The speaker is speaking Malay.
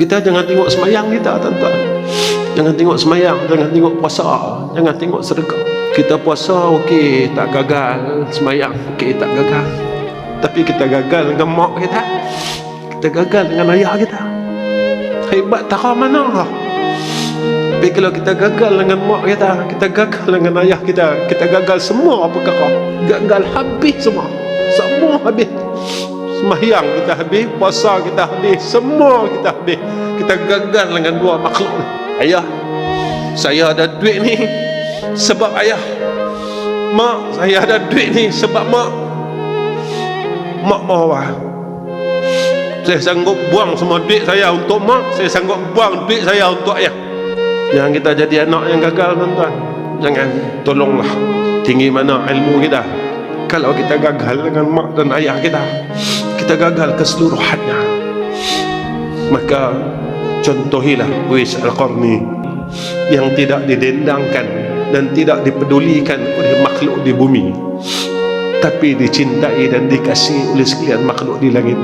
Kita jangan tengok semayang kita, tuan-tuan. Jangan tengok semayang, jangan tengok puasa, jangan tengok sedekah. Kita puasa okey, tak gagal. Semayang okey, tak gagal. Tapi kita gagal dengan mak kita, kita gagal dengan ayah kita. Hebat tara mana lah. Tapi kalau kita gagal dengan mak kita, kita gagal dengan ayah kita, kita gagal semua perkara. Gagal habis semua. Semua habis. Sembahyang kita habis, puasa kita habis, semua kita habis. Kita gagal dengan dua makhluk ni. Ayah, saya ada duit ni sebab ayah. Mak, saya ada duit ni sebab mak. Mak bawa. Saya sanggup buang semua duit saya untuk mak, saya sanggup buang duit saya untuk ayah. Jangan kita jadi anak yang gagal, tuan-tuan. Jangan, tolonglah. Tinggi mana ilmu kita, kalau kita gagal dengan mak dan ayah kita, kita gagal keseluruhannya. Maka contohilah Uwais Al-Qarni yang tidak didendangkan dan tidak dipedulikan oleh makhluk di bumi, tapi dicintai dan dikasihi oleh sekalian makhluk di langit.